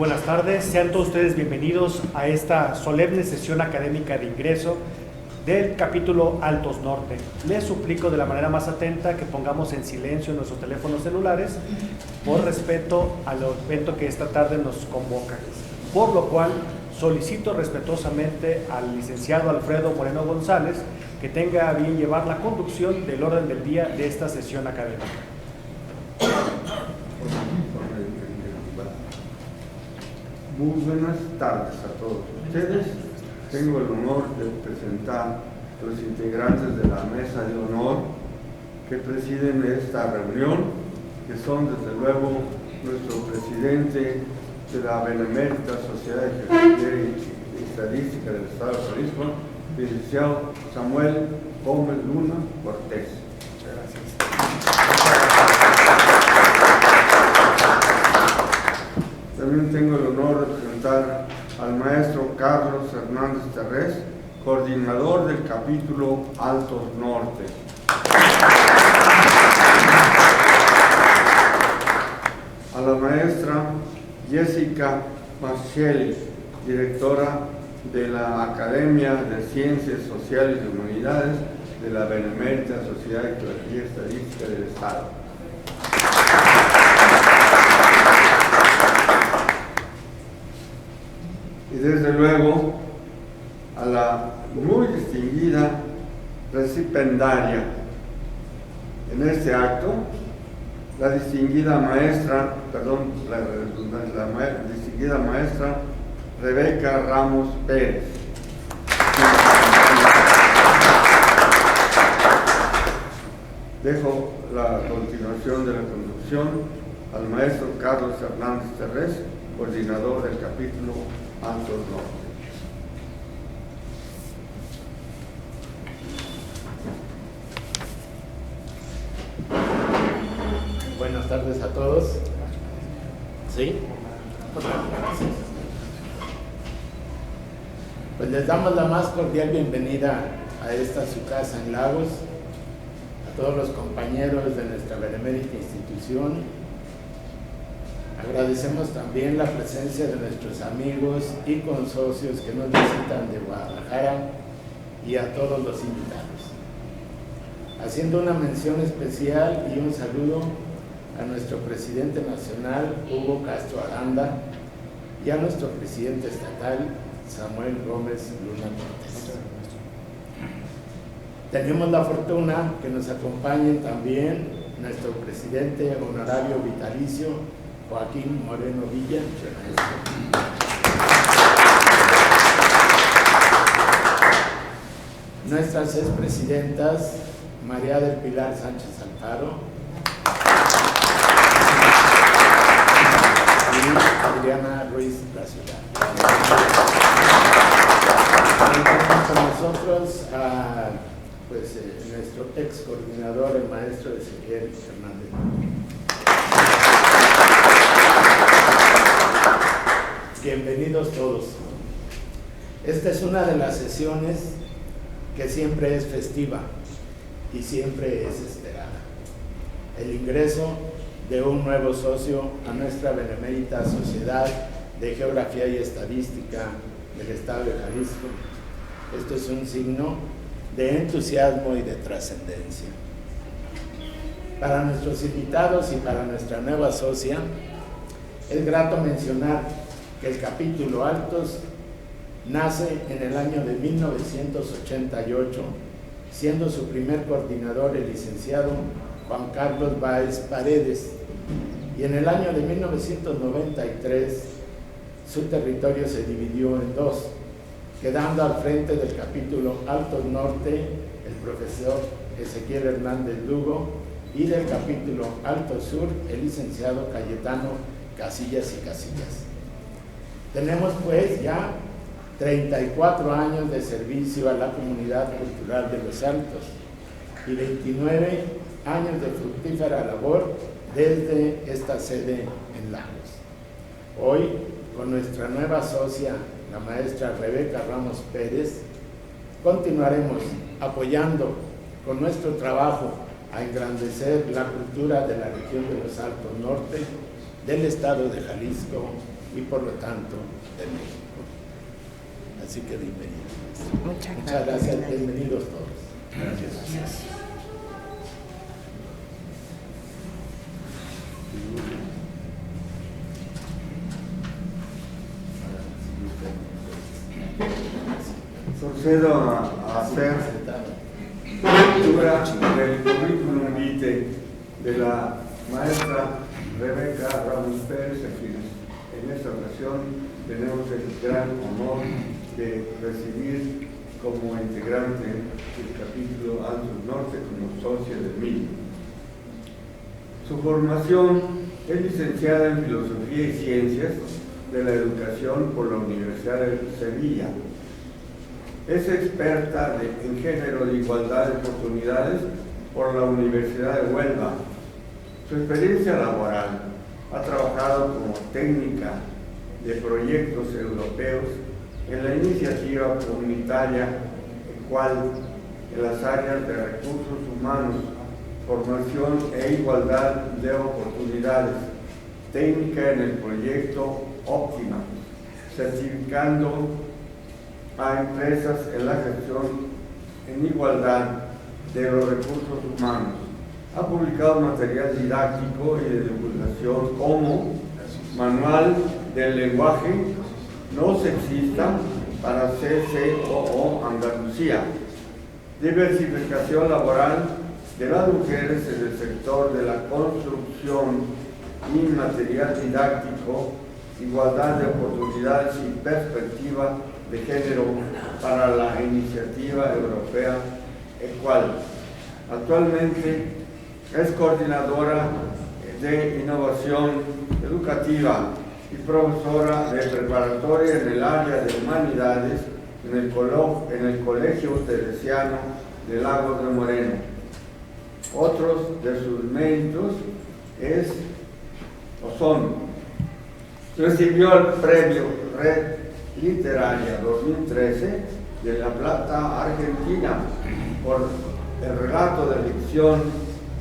buenas tardes, sean todos ustedes bienvenidos a esta solemne sesión académica de ingreso del capítulo Altos Norte. Les suplico de la manera más atenta que pongamos en silencio nuestros teléfonos celulares por respeto al evento que esta tarde nos convoca, por lo cual solicito respetuosamente al licenciado Alfredo Moreno González que tenga a bien llevar la conducción del orden del día de esta sesión académica. Muy buenas tardes a todos ustedes. Tengo el honor de presentar a los integrantes de la mesa de honor que presiden esta reunión, que son desde luego nuestro presidente de la Benemérita Sociedad de Geografía y Estadística del Estado de Jalisco, licenciado Samuel Gómez Luna Cortés. También tengo el honor de presentar al maestro Carlos Hernández Terrés, coordinador del capítulo Altos Norte. A la maestra Jessica Mascelli, directora de la Academia de Ciencias Sociales y Humanidades de la Benemérita Sociedad de Geografía y Estadística del Estado. Y desde luego a la muy distinguida recipendaria en este acto, la distinguida maestra, distinguida maestra Rebeca Ramos Pérez. Dejo la continuación de la conducción al maestro Carlos Hernández Terrés, coordinador del capítulo Altos Norte. Buenas tardes a todos. ¿Sí? Pues les damos la más cordial bienvenida a esta su casa en Lagos, a todos los compañeros de nuestra benemérita institución. Agradecemos también la presencia de nuestros amigos y consocios que nos visitan de Guadalajara y a todos los invitados. Haciendo una mención especial y un saludo a nuestro presidente nacional, Hugo Castro Aranda, y a nuestro presidente estatal, Samuel Gómez Luna Cortés. Tenemos la fortuna que nos acompañen también nuestro presidente honorario vitalicio, Joaquín Moreno Villa, nuestras expresidentas, María del Pilar Sánchez Alfaro y Adriana Ruiz La Ciudad. Tenemos con nosotros a nuestro ex coordinador, el maestro Ezequiel Hernández. Bienvenidos todos. Esta es una de las sesiones que siempre es festiva y siempre es esperada. El ingreso de un nuevo socio a nuestra Benemérita Sociedad de Geografía y Estadística del Estado de Jalisco. Esto es un signo de entusiasmo y de trascendencia. Para nuestros invitados y para nuestra nueva socia, es grato mencionar que el capítulo Altos nace en el año de 1988, siendo su primer coordinador el licenciado Juan Carlos Báez Paredes, y en el año de 1993 su territorio se dividió en dos, quedando al frente del capítulo Altos Norte el profesor Ezequiel Hernández Lugo y del capítulo Altos Sur el licenciado Cayetano Casillas y Casillas. Tenemos pues ya 34 años de servicio a la comunidad cultural de Los Altos y 29 años de fructífera labor desde esta sede en Lagos. Hoy, con nuestra nueva socia, la maestra Rebeca Ramos Pérez, continuaremos apoyando con nuestro trabajo a engrandecer la cultura de la región de Los Altos Norte, del estado de Jalisco y por lo tanto de México. Así que bienvenidos. Muchas Gracias, bienvenidos todos. Gracias. Procedo a hacer lectura del currículum vitae de la maestra Rebeca Ramos Pérez, a quienes en esta ocasión tenemos el gran honor de recibir como integrante del capítulo Altos Norte como socia del mismo. Su formación es licenciada en Filosofía y Ciencias de la Educación por la Universidad de Sevilla. Es experta en género de igualdad de oportunidades por la Universidad de Huelva. Su experiencia laboral: ha trabajado como técnica de proyectos europeos en la iniciativa comunitaria, el cual en las áreas de recursos humanos, formación e igualdad de oportunidades, técnica en el proyecto Óptima, certificando a empresas en la gestión en igualdad de los recursos humanos. Ha publicado material didáctico y de divulgación como Manual del Lenguaje No Sexista para CCOO Andalucía, diversificación laboral de las mujeres en el sector de la construcción y material didáctico, igualdad de oportunidades y perspectiva de género para la iniciativa europea EQUAL. Actualmente es coordinadora de innovación educativa y profesora de preparatoria en el área de humanidades en el Colegio Teresiano de Lagos de Moreno. Otros de sus méritos recibió el premio Red Literaria 2013 de La Plata, Argentina, por el relato de ficción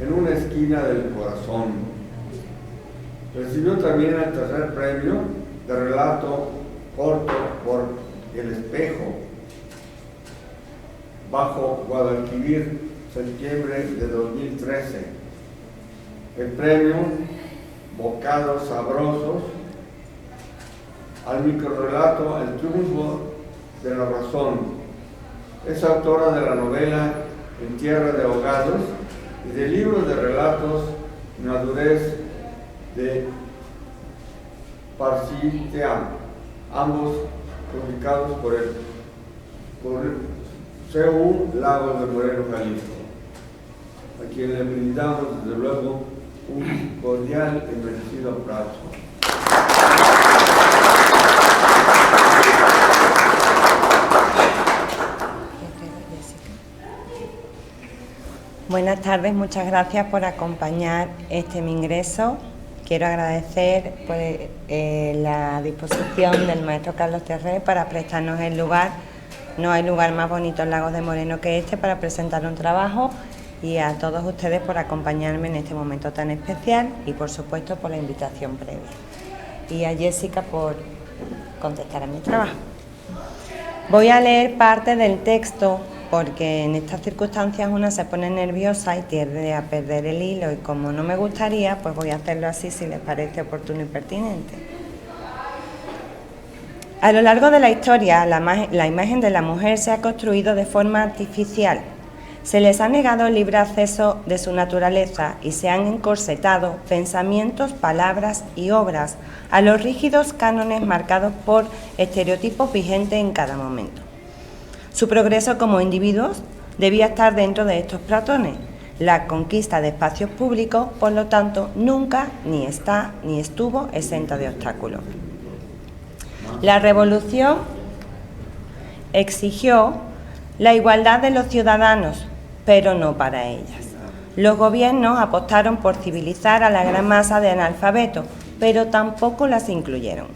En una esquina del corazón. Recibió también el tercer premio de relato corto por El Espejo, bajo Guadalquivir, septiembre de 2013. El premio Bocados Sabrosos al microrrelato El triunfo de la razón. Es autora de la novela En tierra de ahogados y de libros de relatos Madurez de Parcitea, ambos publicados por el CEU Lagos de Moreno, Jalisco, a quien le brindamos desde luego un cordial y merecido aplauso. Buenas tardes, muchas gracias por acompañar mi ingreso. Quiero agradecer la disposición del maestro Carlos Terré para prestarnos el lugar. No hay lugar más bonito en Lagos de Moreno que este para presentar un trabajo, y a todos ustedes por acompañarme en este momento tan especial y por supuesto por la invitación previa. Y a Jessica por contestar a mi trabajo. Voy a leer parte del texto porque en estas circunstancias una se pone nerviosa y tiende a perder el hilo, y como no me gustaría, pues voy a hacerlo así si les parece oportuno y pertinente. A lo largo de la historia, la imagen de la mujer se ha construido de forma artificial. Se les ha negado el libre acceso de su naturaleza y se han encorsetado pensamientos, palabras y obras a los rígidos cánones marcados por estereotipos vigentes en cada momento. Su progreso como individuos debía estar dentro de estos platones. La conquista de espacios públicos, por lo tanto, nunca ni está ni estuvo exenta de obstáculos. La revolución exigió la igualdad de los ciudadanos, pero no para ellas. Los gobiernos apostaron por civilizar a la gran masa de analfabetos, pero tampoco las incluyeron.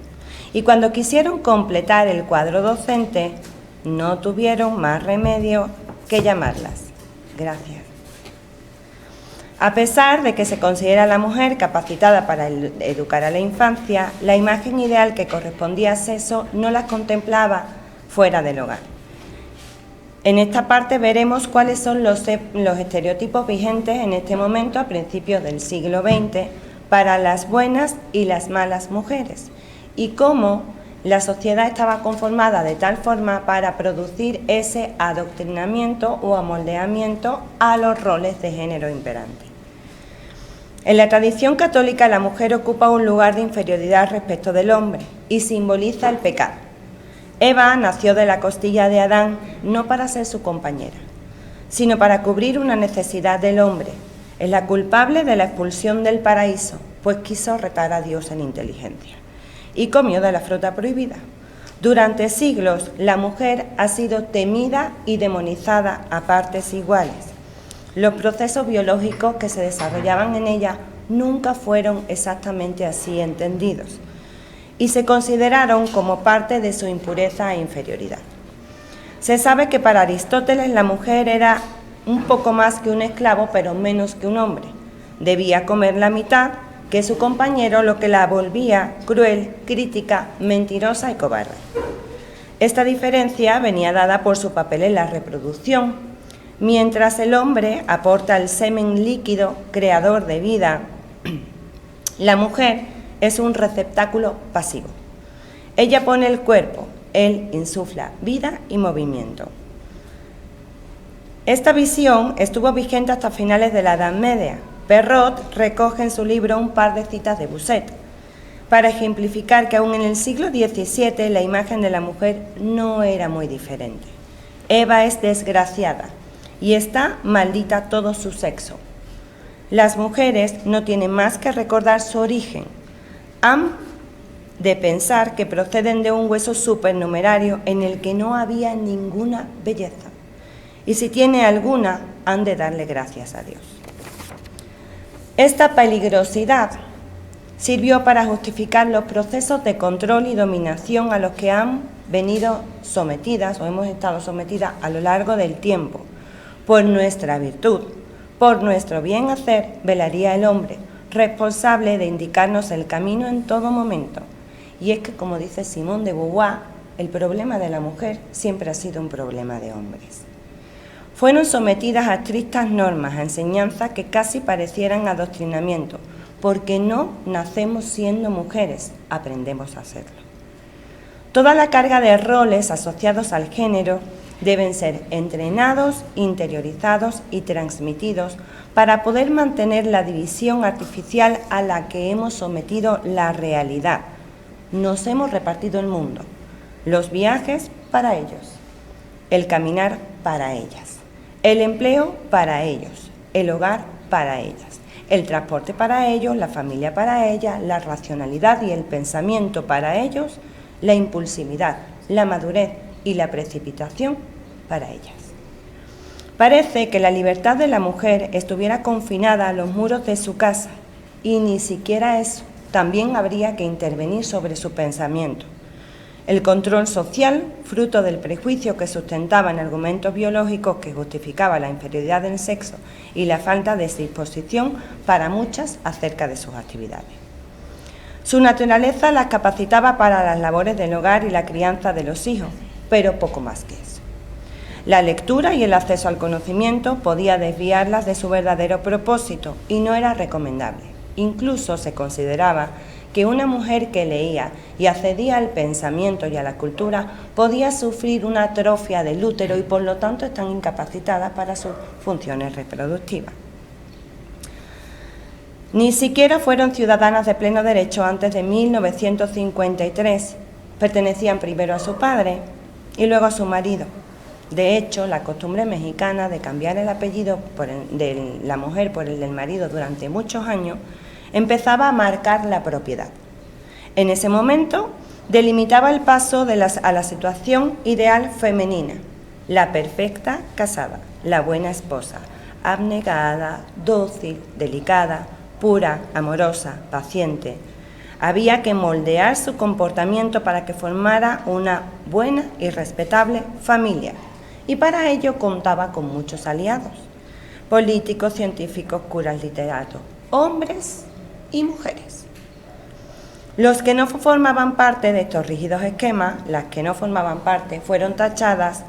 Y cuando quisieron completar el cuadro docente, no tuvieron más remedio que llamarlas. Gracias. A pesar de que se considera a la mujer capacitada para educar a la infancia, la imagen ideal que correspondía a sexo no la contemplaba fuera del hogar. En esta parte veremos cuáles son los estereotipos vigentes en este momento, a principios del siglo XX, para las buenas y las malas mujeres, y cómo la sociedad estaba conformada de tal forma para producir ese adoctrinamiento o amoldeamiento a los roles de género imperantes. En la tradición católica, la mujer ocupa un lugar de inferioridad respecto del hombre y simboliza el pecado. Eva nació de la costilla de Adán no para ser su compañera, sino para cubrir una necesidad del hombre. Es la culpable de la expulsión del paraíso, pues quiso retar a Dios en inteligencia y comió de la fruta prohibida. Durante siglos, la mujer ha sido temida y demonizada a partes iguales. Los procesos biológicos que se desarrollaban en ella nunca fueron exactamente así entendidos y se consideraron como parte de su impureza e inferioridad. Se sabe que para Aristóteles la mujer era un poco más que un esclavo, pero menos que un hombre. Debía comer la mitad que su compañero, lo que la volvía cruel, crítica, mentirosa y cobarde. Esta diferencia venía dada por su papel en la reproducción. Mientras el hombre aporta el semen líquido, creador de vida, la mujer es un receptáculo pasivo. Ella pone el cuerpo, él insufla vida y movimiento. Esta visión estuvo vigente hasta finales de la Edad Media. Perrot recoge en su libro un par de citas de Bossuet para ejemplificar que aún en el siglo XVII la imagen de la mujer no era muy diferente. Eva es desgraciada y está maldita todo su sexo. Las mujeres no tienen más que recordar su origen. Han de pensar que proceden de un hueso supernumerario en el que no había ninguna belleza. Y si tiene alguna, han de darle gracias a Dios. Esta peligrosidad sirvió para justificar los procesos de control y dominación a los que han venido sometidas o hemos estado sometidas a lo largo del tiempo. Por nuestra virtud, por nuestro bien hacer, velaría el hombre, responsable de indicarnos el camino en todo momento. Y es que, como dice Simone de Beauvoir, el problema de la mujer siempre ha sido un problema de hombres. Fueron sometidas a estrictas normas, a enseñanzas que casi parecieran adoctrinamiento, porque no nacemos siendo mujeres, aprendemos a hacerlo. Toda la carga de roles asociados al género deben ser entrenados, interiorizados y transmitidos para poder mantener la división artificial a la que hemos sometido la realidad. Nos hemos repartido el mundo, los viajes para ellos, el caminar para ellas. El empleo para ellos, el hogar para ellas, el transporte para ellos, la familia para ellas, la racionalidad y el pensamiento para ellos, la impulsividad, la madurez y la precipitación para ellas. Parece que la libertad de la mujer estuviera confinada a los muros de su casa y ni siquiera eso. También habría que intervenir sobre su pensamiento. El control social, fruto del prejuicio que sustentaban argumentos biológicos que justificaba la inferioridad del sexo y la falta de disposición para muchas acerca de sus actividades. Su naturaleza las capacitaba para las labores del hogar y la crianza de los hijos, pero poco más que eso. La lectura y el acceso al conocimiento podía desviarlas de su verdadero propósito y no era recomendable. Incluso se consideraba que una mujer que leía y accedía al pensamiento y a la cultura podía sufrir una atrofia del útero y por lo tanto están incapacitadas para sus funciones reproductivas. Ni siquiera fueron ciudadanas de pleno derecho antes de 1953. Pertenecían primero a su padre y luego a su marido. De hecho, la costumbre mexicana de cambiar el apellido de la mujer por el del marido durante muchos años empezaba a marcar la propiedad. En ese momento delimitaba el paso a la situación ideal femenina, la perfecta casada, la buena esposa, abnegada, dócil, delicada, pura, amorosa, paciente. Había que moldear su comportamiento para que formara una buena y respetable familia, y para ello contaba con muchos aliados. políticos, científicos, curas, literatos, hombres y mujeres. Los que no formaban parte de estos rígidos esquemas, las que no formaban parte, fueron tachadas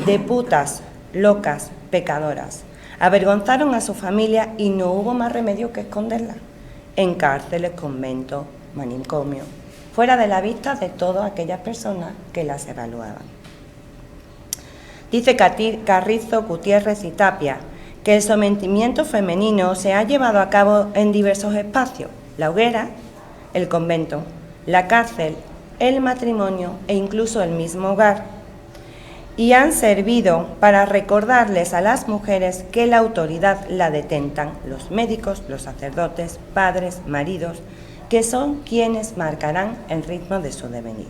de putas, locas, pecadoras. Avergonzaron a su familia y no hubo más remedio que esconderlas en cárceles, conventos, manicomios, fuera de la vista de todas aquellas personas que las evaluaban. Dice Carrizo, Gutiérrez y Tapia que el sometimiento femenino se ha llevado a cabo en diversos espacios: la hoguera, el convento, la cárcel, el matrimonio e incluso el mismo hogar, y han servido para recordarles a las mujeres que la autoridad la detentan los médicos, los sacerdotes, padres, maridos, que son quienes marcarán el ritmo de su devenir.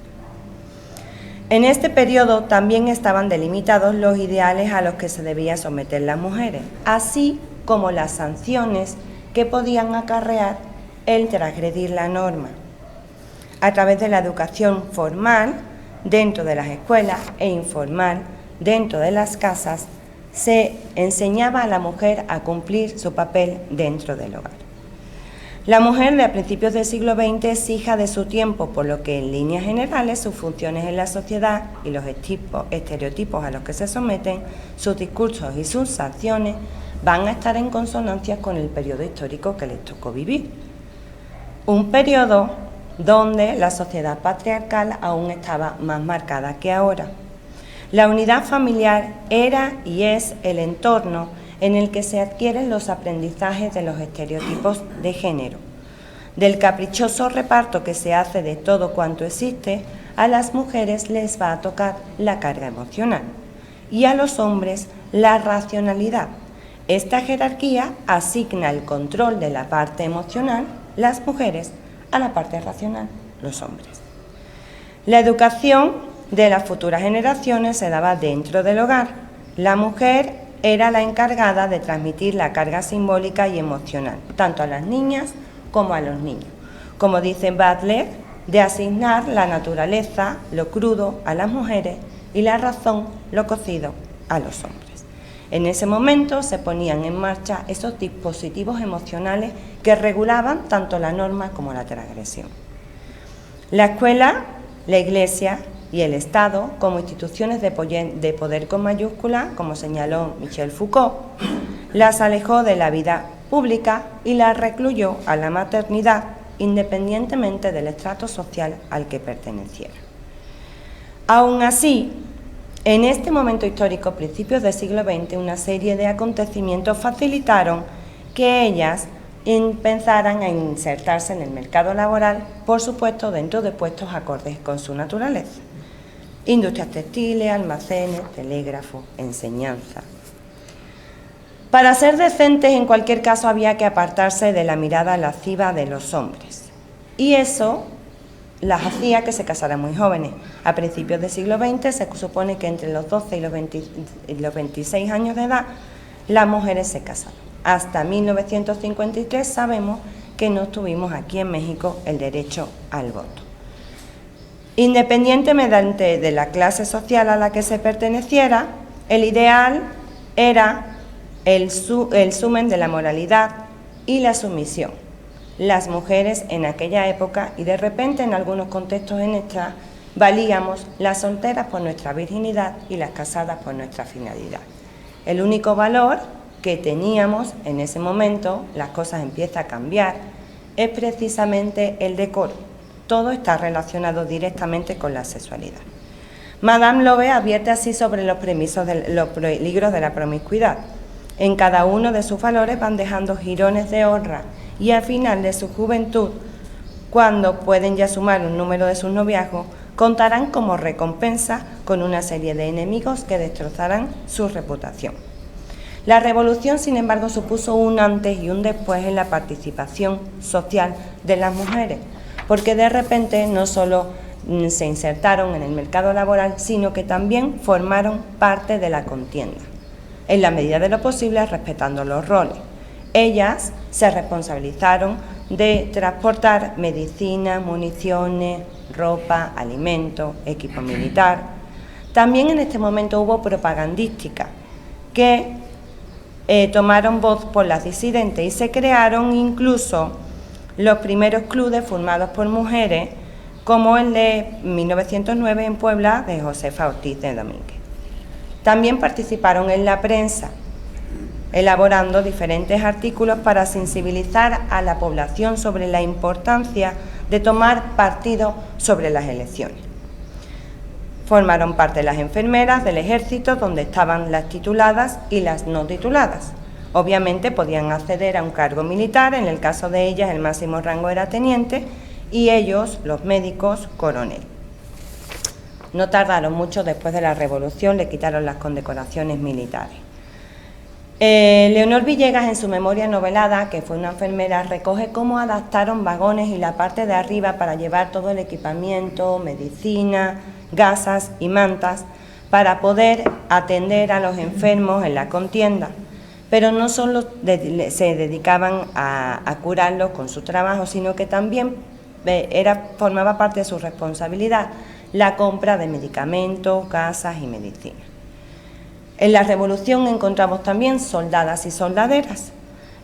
En este periodo también estaban delimitados los ideales a los que se debía someter las mujeres, así como las sanciones que podían acarrear el transgredir la norma. A través de la educación formal dentro de las escuelas e informal dentro de las casas, se enseñaba a la mujer a cumplir su papel dentro del hogar. La mujer de a principios del siglo XX es hija de su tiempo, por lo que en líneas generales sus funciones en la sociedad y los estereotipos a los que se someten, sus discursos y sus sanciones van a estar en consonancia con el periodo histórico que les tocó vivir. Un periodo donde la sociedad patriarcal aún estaba más marcada que ahora. La unidad familiar era y es el entorno en el que se adquieren los aprendizajes de los estereotipos de género. Del caprichoso reparto que se hace de todo cuanto existe, a las mujeres les va a tocar la carga emocional y a los hombres la racionalidad. Esta jerarquía asigna el control de la parte emocional, las mujeres, a la parte racional, los hombres. La educación de las futuras generaciones se daba dentro del hogar. La mujer era la encargada de transmitir la carga simbólica y emocional, tanto a las niñas como a los niños. Como dice Butler, de asignar la naturaleza, lo crudo, a las mujeres y la razón, lo cocido, a los hombres. En ese momento se ponían en marcha esos dispositivos emocionales que regulaban tanto la norma como la transgresión. La escuela, la Iglesia y el Estado, como instituciones de poder con mayúscula, como señaló Michel Foucault, las alejó de la vida pública y las recluyó a la maternidad, independientemente del estrato social al que perteneciera. Aún así, en este momento histórico, principios del siglo XX, una serie de acontecimientos facilitaron que ellas empezaran a insertarse en el mercado laboral, por supuesto dentro de puestos acordes con su naturaleza. Industrias textiles, almacenes, telégrafo, enseñanza. Para ser decentes, en cualquier caso, había que apartarse de la mirada lasciva de los hombres. Y eso las hacía que se casaran muy jóvenes. A principios del siglo XX se supone que entre los 12 y los 26 años de edad las mujeres se casaron. Hasta 1953 sabemos que no tuvimos aquí en México el derecho al voto. Independientemente de la clase social a la que se perteneciera, el ideal era el sumen de la moralidad y la sumisión. Las mujeres en aquella época, y de repente en algunos contextos en esta, valíamos las solteras por nuestra virginidad y las casadas por nuestra finalidad. El único valor que teníamos en ese momento, las cosas empiezan a cambiar, es precisamente el decoro. Todo está relacionado directamente con la sexualidad. Madame Lobe advierte así sobre los peligros de la promiscuidad. En cada uno de sus valores van dejando jirones de honra y al final de su juventud, cuando pueden ya sumar un número de sus noviazgos, contarán como recompensa con una serie de enemigos que destrozarán su reputación. La revolución, sin embargo, supuso un antes y un después en la participación social de las mujeres, porque de repente no solo se insertaron en el mercado laboral, sino que también formaron parte de la contienda, en la medida de lo posible respetando los roles. Ellas se responsabilizaron de transportar medicina, municiones, ropa, alimentos, equipo militar. También en este momento hubo propagandística que tomaron voz por las disidentes y se crearon incluso los primeros clubes formados por mujeres, como el de 1909 en Puebla de Josefa Ortiz de Domínguez. También participaron en la prensa, elaborando diferentes artículos para sensibilizar a la población sobre la importancia de tomar partido sobre las elecciones. Formaron parte de las enfermeras del ejército, donde estaban las tituladas y las no tituladas. Obviamente podían acceder a un cargo militar, en el caso de ellas el máximo rango era teniente y ellos, los médicos, coronel. No tardaron mucho después de la Revolución, le quitaron las condecoraciones militares. Leonor Villegas, en su memoria novelada, que fue una enfermera, recoge cómo adaptaron vagones y la parte de arriba para llevar todo el equipamiento, medicina, gasas y mantas para poder atender a los enfermos en la contienda. Pero no solo se dedicaban a curarlos con su trabajo, sino que también formaba parte de su responsabilidad la compra de medicamentos, gasas y medicina. En la Revolución encontramos también soldadas y soldaderas.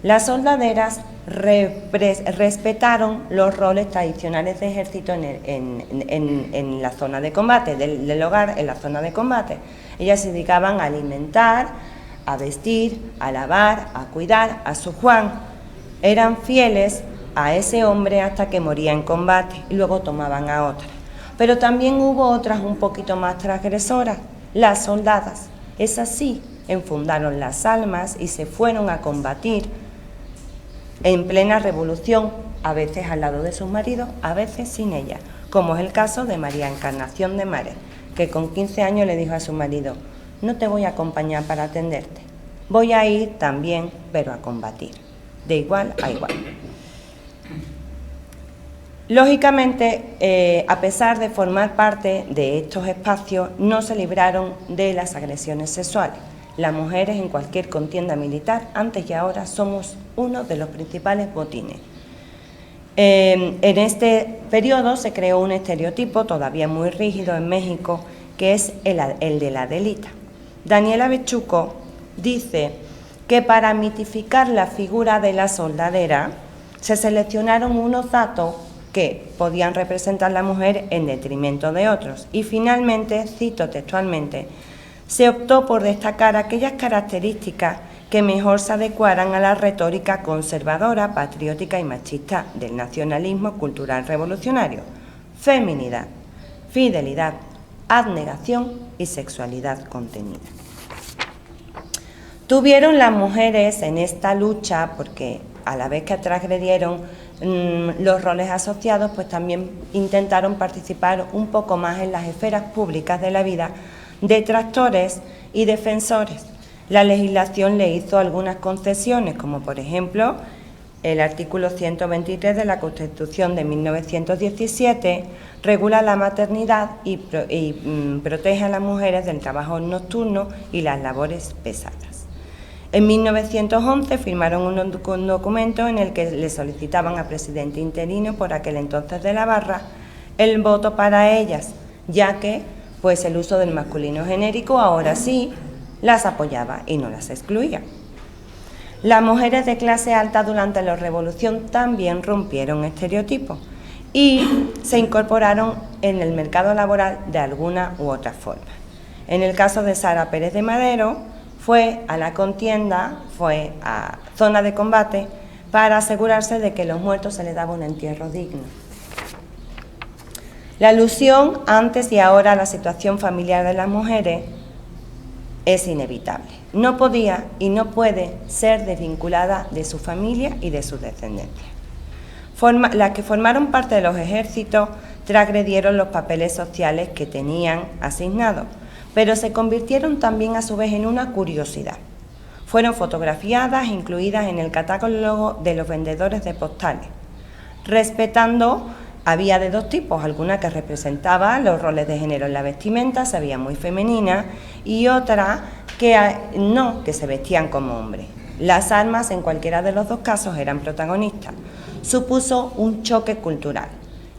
Las soldaderas respetaron los roles tradicionales de ejército en la zona de combate, del hogar en la zona de combate. Ellas se dedicaban a alimentar, a vestir, a lavar, a cuidar a su Juan. Eran fieles a ese hombre hasta que moría en combate y luego tomaban a otra. Pero también hubo otras un poquito más transgresoras, las soldadas. Esas sí enfundaron las almas y se fueron a combatir en plena revolución, a veces al lado de sus maridos, a veces sin ella, como es el caso de María Encarnación de Mares, que con 15 años le dijo a su marido: no te voy a acompañar para atenderte, voy a ir también, pero a combatir, de igual a igual. Lógicamente, a pesar de formar parte de estos espacios, no se libraron de las agresiones sexuales. Las mujeres en cualquier contienda militar, antes y ahora, somos uno de los principales botines. En este periodo se creó un estereotipo todavía muy rígido en México, que es el de la Adelita. Daniela Bechuco dice que para mitificar la figura de la soldadera se seleccionaron unos datos que podían representar a la mujer en detrimento de otros. Y finalmente, cito textualmente, se optó por destacar aquellas características que mejor se adecuaran a la retórica conservadora, patriótica y machista del nacionalismo cultural revolucionario: feminidad, fidelidad, abnegación y sexualidad contenida. Tuvieron las mujeres en esta lucha, porque a la vez que transgredieron los roles asociados, pues también intentaron participar un poco más en las esferas públicas de la vida, detractores y defensores. La legislación le hizo algunas concesiones, como por ejemplo el artículo 123 de la Constitución de 1917 regula la maternidad y protege a las mujeres del trabajo nocturno y las labores pesadas. En 1911 firmaron un documento en el que le solicitaban al presidente interino por aquel entonces de la Barra el voto para ellas, ya que pues el uso del masculino genérico ahora sí las apoyaba y no las excluía. Las mujeres de clase alta durante la Revolución también rompieron estereotipos y se incorporaron en el mercado laboral de alguna u otra forma. En el caso de Sara Pérez de Madero, fue a la contienda, fue a zona de combate para asegurarse de que a los muertos se les daba un entierro digno. La alusión antes y ahora a la situación familiar de las mujeres es inevitable. No podía y no puede ser desvinculada de su familia y de su descendencia. Las que formaron parte de los ejércitos transgredieron los papeles sociales que tenían asignados, pero se convirtieron también a su vez en una curiosidad. Fueron fotografiadas e incluidas en el catálogo de los vendedores de postales, respetando, había de dos tipos, alguna que representaba los roles de género en la vestimenta, se veía muy femenina, y otra que no, que se vestían como hombres. Las armas en cualquiera de los dos casos eran protagonistas. Supuso un choque cultural.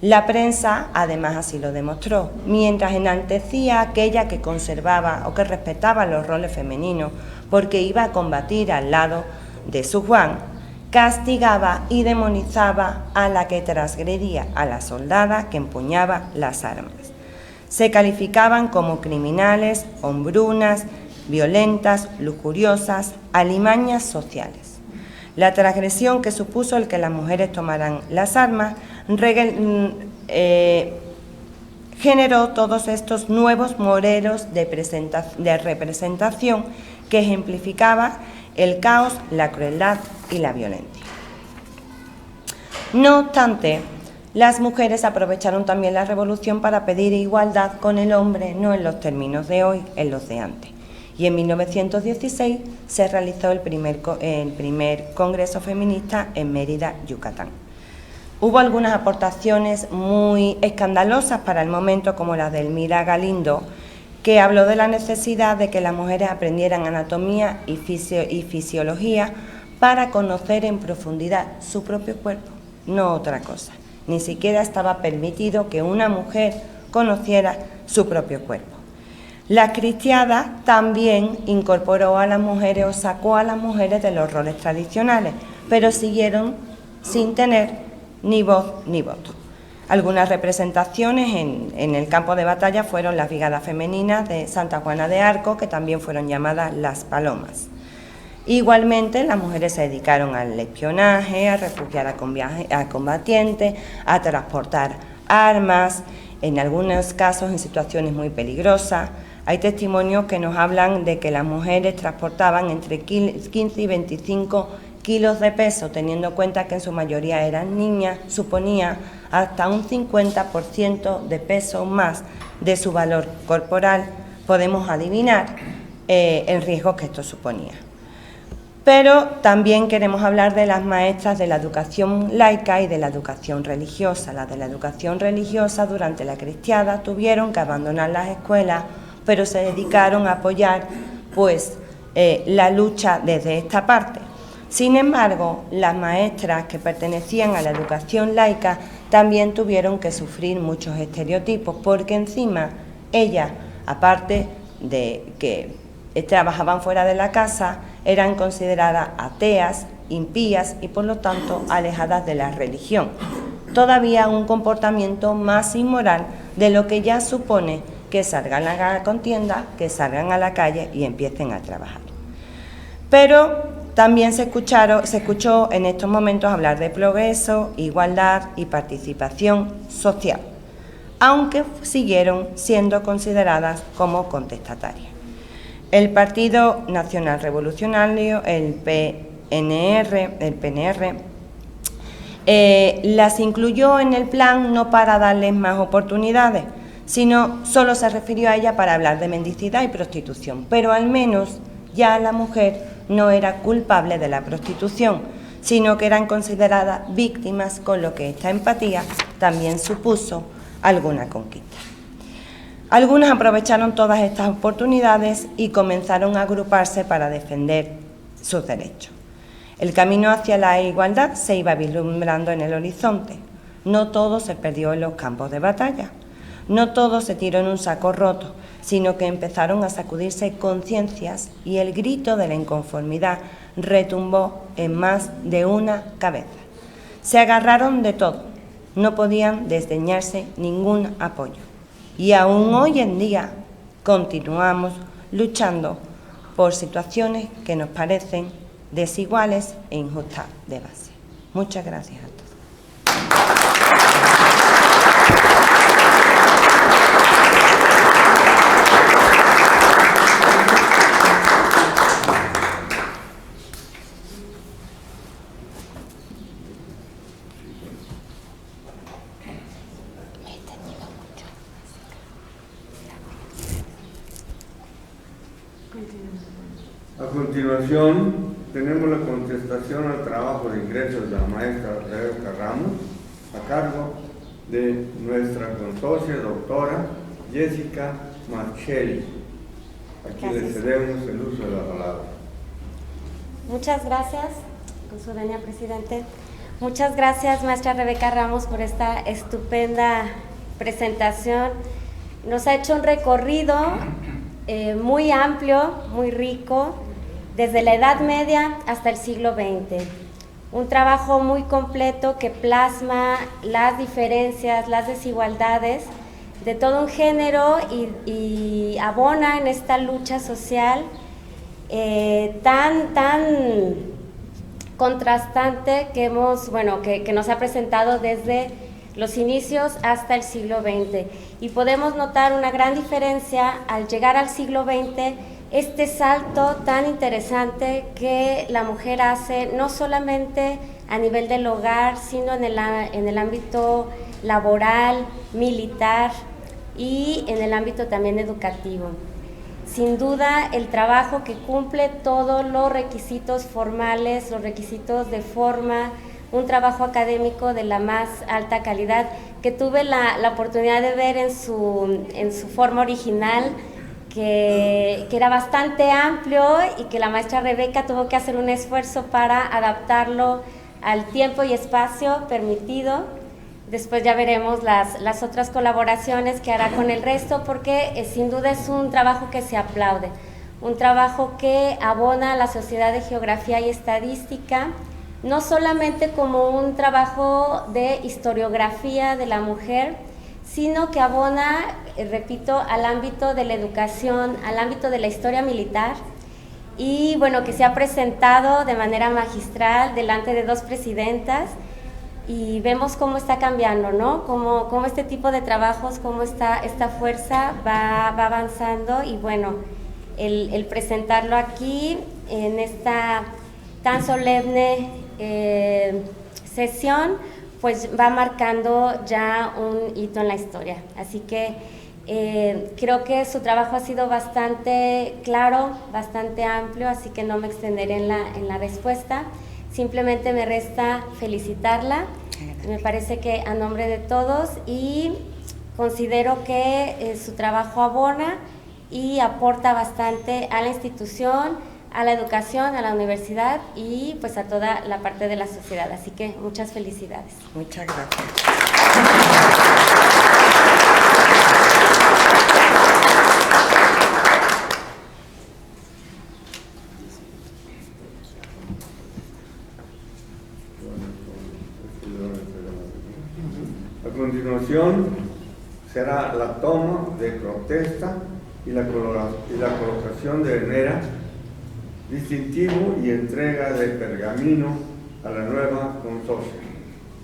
La prensa, además, así lo demostró, mientras enaltecía a aquella que conservaba o que respetaba los roles femeninos porque iba a combatir al lado de su Juan, castigaba y demonizaba a la que transgredía, a la soldada que empuñaba las armas. Se calificaban como criminales, hombrunas, violentas, lujuriosas, alimañas sociales. La transgresión que supuso el que las mujeres tomaran las armas generó todos estos nuevos modelos de representación que ejemplificaba el caos, la crueldad y la violencia. No obstante, las mujeres aprovecharon también la revolución para pedir igualdad con el hombre, no en los términos de hoy, en los de antes. Y en 1916 se realizó el primer Congreso Feminista en Mérida, Yucatán. Hubo algunas aportaciones muy escandalosas para el momento, como la de Elmira Galindo, que habló de la necesidad de que las mujeres aprendieran anatomía y fisiología para conocer en profundidad su propio cuerpo, no otra cosa. Ni siquiera estaba permitido que una mujer conociera su propio cuerpo. La cristiada también incorporó a las mujeres o sacó a las mujeres de los roles tradicionales, pero siguieron sin tener ni voz ni voto. Algunas representaciones en el campo de batalla fueron las brigadas femeninas de Santa Juana de Arco, que también fueron llamadas las Palomas. Igualmente, las mujeres se dedicaron al espionaje, a refugiar a combatientes, a transportar armas, en algunos casos en situaciones muy peligrosas. Hay testimonios que nos hablan de que las mujeres transportaban entre 15 y 25 kilos de peso, teniendo en cuenta que en su mayoría eran niñas, suponía hasta un 50% de peso más de su valor corporal. Podemos adivinar el riesgo que esto suponía. Pero también queremos hablar de las maestras de la educación laica y de la educación religiosa. Las de la educación religiosa durante la cristiada tuvieron que abandonar las escuelas, pero se dedicaron a apoyar la lucha desde esta parte. Sin embargo, las maestras que pertenecían a la educación laica también tuvieron que sufrir muchos estereotipos, porque encima ellas, aparte de que trabajaban fuera de la casa, eran consideradas ateas, impías y por lo tanto alejadas de la religión. Todavía un comportamiento más inmoral de lo que ya supone que salgan a la contienda, que salgan a la calle y empiecen a trabajar. Pero también se escuchó en estos momentos hablar de progreso, igualdad y participación social, aunque siguieron siendo consideradas como contestatarias. El Partido Nacional Revolucionario, el PNR, las incluyó en el plan no para darles más oportunidades, sino solo se refirió a ella para hablar de mendicidad y prostitución, pero al menos ya la mujer no era culpable de la prostitución, sino que eran consideradas víctimas, con lo que esta empatía también supuso alguna conquista. Algunos aprovecharon todas estas oportunidades y comenzaron a agruparse para defender sus derechos. El camino hacia la igualdad se iba vislumbrando en el horizonte. No todo se perdió en los campos de batalla. No todo se tiró en un saco roto, sino que empezaron a sacudirse conciencias y el grito de la inconformidad retumbó en más de una cabeza. Se agarraron de todo, no podían desdeñarse ningún apoyo. Y aún hoy en día continuamos luchando por situaciones que nos parecen desiguales e injustas de base. Muchas gracias a todos. A continuación, tenemos la contestación al trabajo de ingresos de la maestra Rebeca Ramos, a cargo de nuestra consocia doctora Jessica Marchelli. Aquí le cedemos el uso de la palabra. Muchas gracias, con su venia, presidente. Muchas gracias, maestra Rebeca Ramos, por esta estupenda presentación. Nos ha hecho un recorrido muy amplio, muy rico, desde la Edad Media hasta el siglo XX. Un trabajo muy completo que plasma las diferencias, las desigualdades de todo un género y abona en esta lucha social tan contrastante que nos ha presentado desde los inicios hasta el siglo XX. Y podemos notar una gran diferencia al llegar al siglo XX, este salto tan interesante que la mujer hace, no solamente a nivel del hogar, sino en el ámbito laboral, militar y en el ámbito también educativo. Sin duda, el trabajo que cumple todos los requisitos formales, los requisitos de forma, un trabajo académico de la más alta calidad, que tuve la oportunidad de ver en su forma original, que era bastante amplio y que la maestra Rebeca tuvo que hacer un esfuerzo para adaptarlo al tiempo y espacio permitido. Después ya veremos las otras colaboraciones que hará con el resto, porque sin duda es un trabajo que se aplaude, un trabajo que abona a la Sociedad de Geografía y Estadística, no solamente como un trabajo de historiografía de la mujer, sino que abona, repito, al ámbito de la educación, al ámbito de la historia militar, y bueno, que se ha presentado de manera magistral delante de 2 presidentas, y vemos cómo está cambiando, ¿no? Cómo este tipo de trabajos, cómo esta fuerza va avanzando, y bueno, el presentarlo aquí en esta tan solemne sesión, pues va marcando ya un hito en la historia. Así que creo que su trabajo ha sido bastante claro, bastante amplio, así que no me extenderé en la respuesta. Simplemente me resta felicitarla, me parece que a nombre de todos, y considero que su trabajo abona y aporta bastante a la institución, a la educación, a la universidad y pues a toda la parte de la sociedad. Así que muchas felicidades. Muchas gracias. A continuación será la toma de protesta y la colocación de venera, distintivo y entrega de pergamino a la nueva consorcia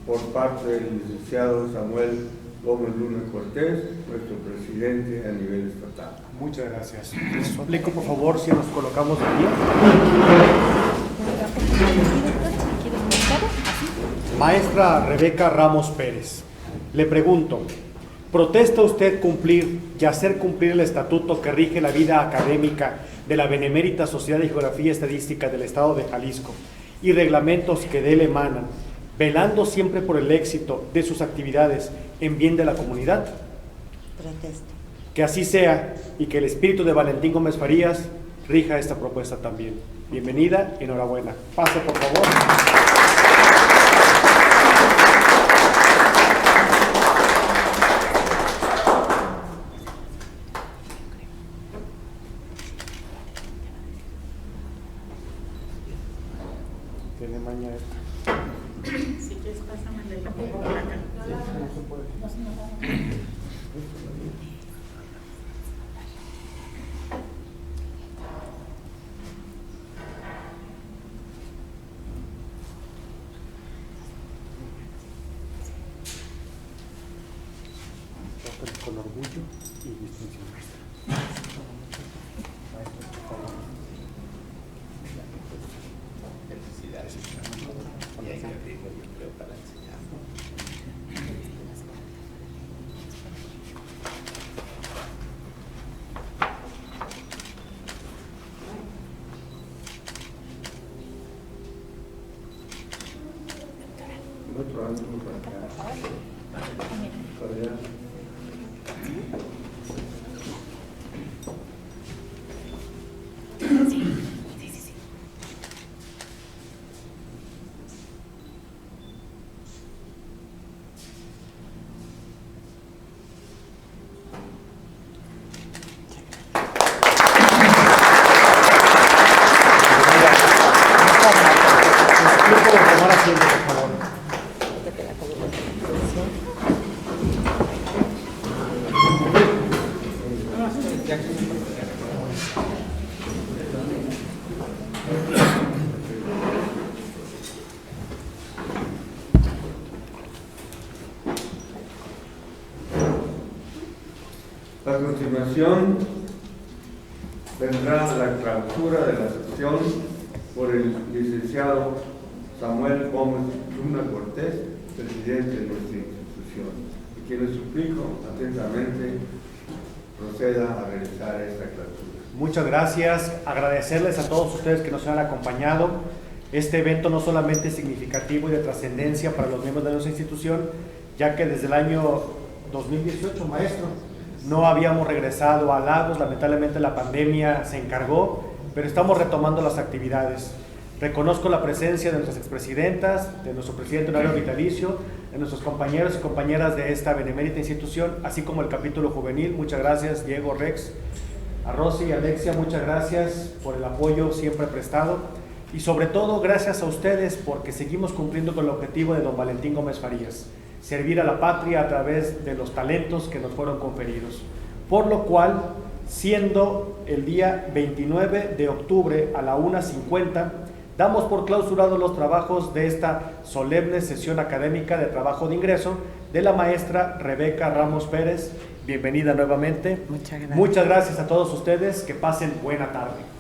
por parte del licenciado Samuel Gómez Luna Cortés, nuestro presidente a nivel estatal. Muchas gracias. Les suplico, por favor, si nos colocamos de pie. Maestra Rebeca Ramos Pérez, le pregunto, ¿protesta usted cumplir y hacer cumplir el estatuto que rige la vida académica de la Benemérita Sociedad de Geografía y Estadística del Estado de Jalisco y reglamentos que de él emanan, velando siempre por el éxito de sus actividades en bien de la comunidad? Protesto. Que así sea y que el espíritu de Valentín Gómez Farías rija esta propuesta también. Bienvenida y enhorabuena. Pase, por favor. Tiene maña esta. Si quieres, pásamela y la pongo por acá. No se puede. Con orgullo y distinción. Felicidades. Y hay que abrirlo, yo creo, para enseñar. Otro ángulo para acá. Para allá. A continuación vendrá la clausura de la sesión por el licenciado Samuel Gómez Luna Cortés, presidente de nuestra institución, y quien les suplico atentamente proceda a realizar esta clausura. Muchas gracias, agradecerles a todos ustedes que nos han acompañado. Este evento no solamente es significativo y de trascendencia para los miembros de nuestra institución, ya que desde el año 2018, maestro, no habíamos regresado a Lagos, lamentablemente la pandemia se encargó, pero estamos retomando las actividades. Reconozco la presencia de nuestras expresidentas, de nuestro presidente honorario vitalicio, de nuestros compañeros y compañeras de esta benemérita institución, así como el capítulo juvenil. Muchas gracias, Diego, Rex, a Rosy y Alexia, muchas gracias por el apoyo siempre prestado. Y sobre todo, gracias a ustedes porque seguimos cumpliendo con el objetivo de don Valentín Gómez Farías, servir a la patria a través de los talentos que nos fueron conferidos. Por lo cual, siendo el día 29 de octubre a la 1:50, damos por clausurados los trabajos de esta solemne sesión académica de trabajo de ingreso de la maestra Rebeca Ramos Pérez. Bienvenida nuevamente. Muchas gracias. Muchas gracias a todos ustedes. Que pasen buena tarde.